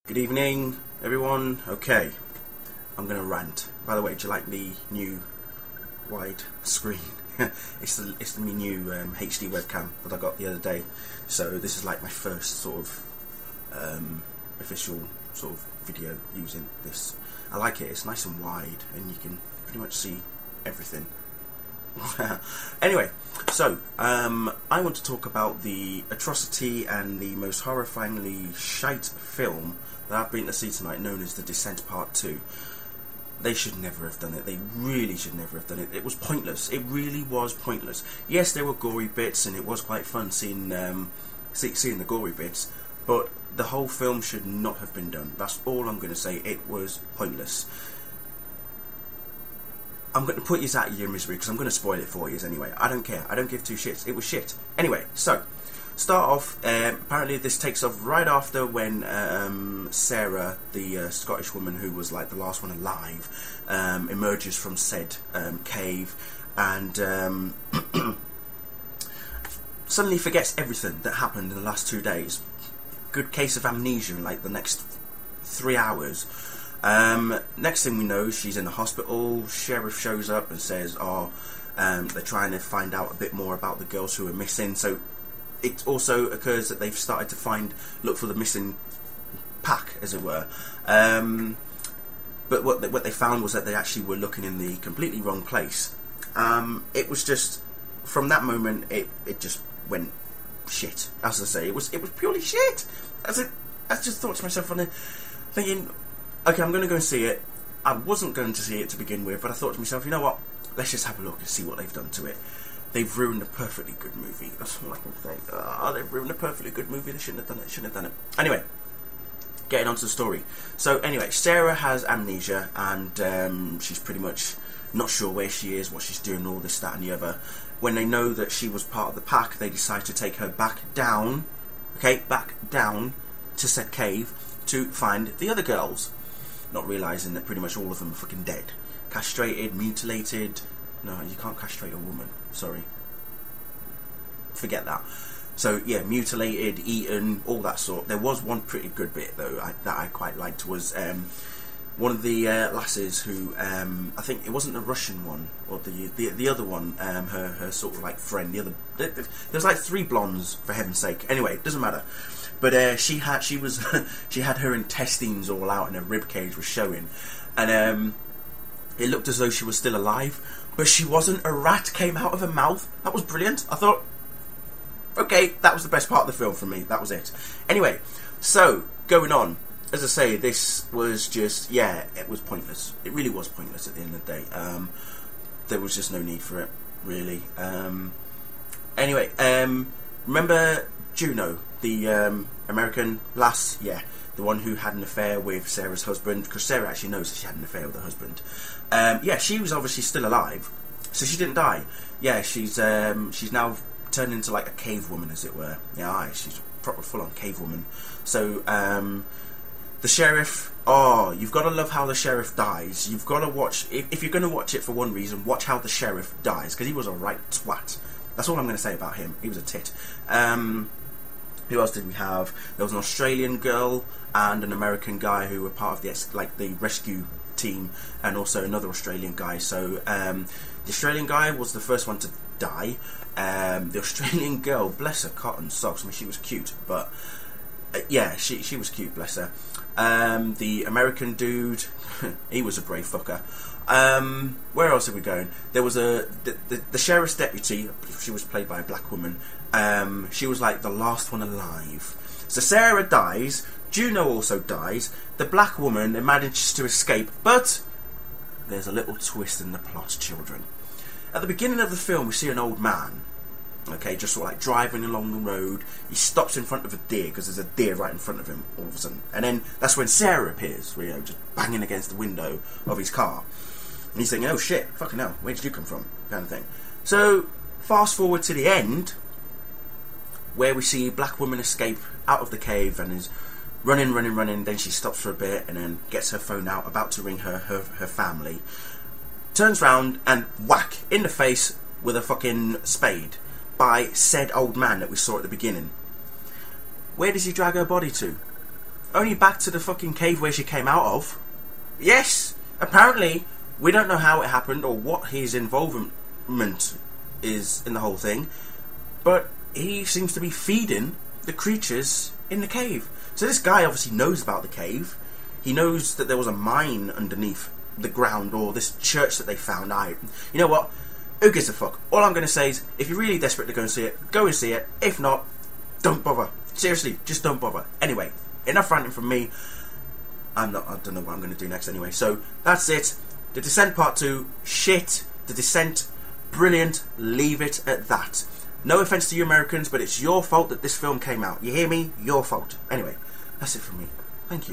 Good evening, everyone. Okay, I'm going to rant. By the way, do you like the new wide screen? it's the new HD webcam that I got the other day. So this is like my first sort of official sort of video using this. I like it. It's nice and wide, and you can pretty much see everything. Anyway, so I want to talk about the atrocity and the most horrifyingly shite film that I've been to see tonight, known as The Descent Part 2. They should never have done it. They really should never have done it. It was pointless. It really was pointless. Yes, there were gory bits, and it was quite fun seeing the gory bits, but the whole film should not have been done. That's all I'm going to say. It was pointless. I'm going to put you out of your misery because I'm going to spoil it for you anyway. I don't care. I don't give two shits. It was shit. Anyway, so start off. Apparently, this takes off right after when Sarah, the Scottish woman who was like the last one alive, emerges from said cave and suddenly forgets everything that happened in the last 2 days. Good case of amnesia in like the next 3 hours. Next thing we know, she's in the hospital. Sheriff shows up and says, they're trying to find out a bit more about the girls who are missing. So it also occurs that they've started to look for the missing pack, as it were. But what they found was that they actually were looking in the completely wrong place. It was just, from that moment, it just went shit. As I say, it was purely shit. I just thought to myself, thinking, okay, I'm going to go and see it. I wasn't going to see it to begin with, but I thought to myself, you know what? Let's just have a look and see what they've done to it. They've ruined a perfectly good movie. That's all I can say. They've ruined a perfectly good movie. They shouldn't have done it. Anyway, getting on to the story. So anyway, Sarah has amnesia, and she's pretty much not sure where she is, what she's doing, all this, that and the other. When they know that she was part of the pack, they decide to take her back down to said cave to find the other girls. Not realising that pretty much all of them are fucking dead. Castrated, mutilated. No, you can't castrate a woman. Sorry. Forget that. So, yeah, mutilated, eaten, all that sort. There was one pretty good bit, though, that I quite liked, was one of the lasses who, I think it wasn't the Russian one, or the other one, her sort of, like, friend. There's like 3 blondes, for heaven's sake. Anyway, it doesn't matter. But she had her intestines all out, and her rib cage was showing, and it looked as though she was still alive, but she wasn't. A rat came out of her mouth. That was brilliant. I thought, okay, that was the best part of the film for me. That was it. Anyway, so going on. As I say, this was just, it was pointless. It really was pointless at the end of the day. There was just no need for it, really. Anyway, remember Juno, the American lass? Yeah, the one who had an affair with Sarah's husband, because Sarah actually knows that she had an affair with her husband. She was obviously still alive, so she didn't die. Yeah, she's now turned into like a cave woman, as it were. Yeah, she's a proper full-on cave woman. So the sheriff, you've got to love how the sheriff dies. You've got to watch, if you're going to watch it for one reason, watch how the sheriff dies, because he was a right twat. That's all I'm going to say about him. He was a tit. Who else did we have? There was an Australian girl and an American guy who were part of the rescue team, and also another Australian guy. So the Australian guy was the first one to die. The Australian girl, bless her cotton socks. I mean, she was cute, but she was cute, bless her. The American dude, he was a brave fucker. Where else are we going? There was the sheriff's deputy. She was played by a black woman. She was like the last one alive. So Sarah dies. Juno also dies. The black woman manages to escape, but there's a little twist in the plot, children. At the beginning of the film, we see an old man, okay, just sort of like driving along the road. He stops in front of a deer, because there's a deer right in front of him all of a sudden. And then that's when Sarah appears, just banging against the window of his car. And he's thinking, oh shit, fucking hell, where did you come from? Kind of thing. So, fast forward to the end, where we see a black woman escape out of the cave and is running. Then she stops for a bit and then gets her phone out, about to ring her family. Turns round and whack, in the face with a fucking spade by said old man that we saw at the beginning. Where does he drag her body to? only back to the fucking cave where she came out of. Yes, apparently we don't know how it happened or what his involvement is in the whole thing, but he seems to be feeding the creatures in the cave. So this guy obviously knows about the cave. He knows that there was a mine underneath the ground, or this church that they found. You know what? Who gives a fuck? All I'm going to say is, if you're really desperate to go and see it, go and see it. If not, don't bother. Seriously, just don't bother. Anyway, enough ranting from me. I don't know what I'm going to do next anyway. So, that's it. The Descent Part 2, shit. The Descent, brilliant. Leave it at that. No offence to you Americans, but it's your fault that this film came out. You hear me? Your fault. Anyway, that's it from me. Thank you.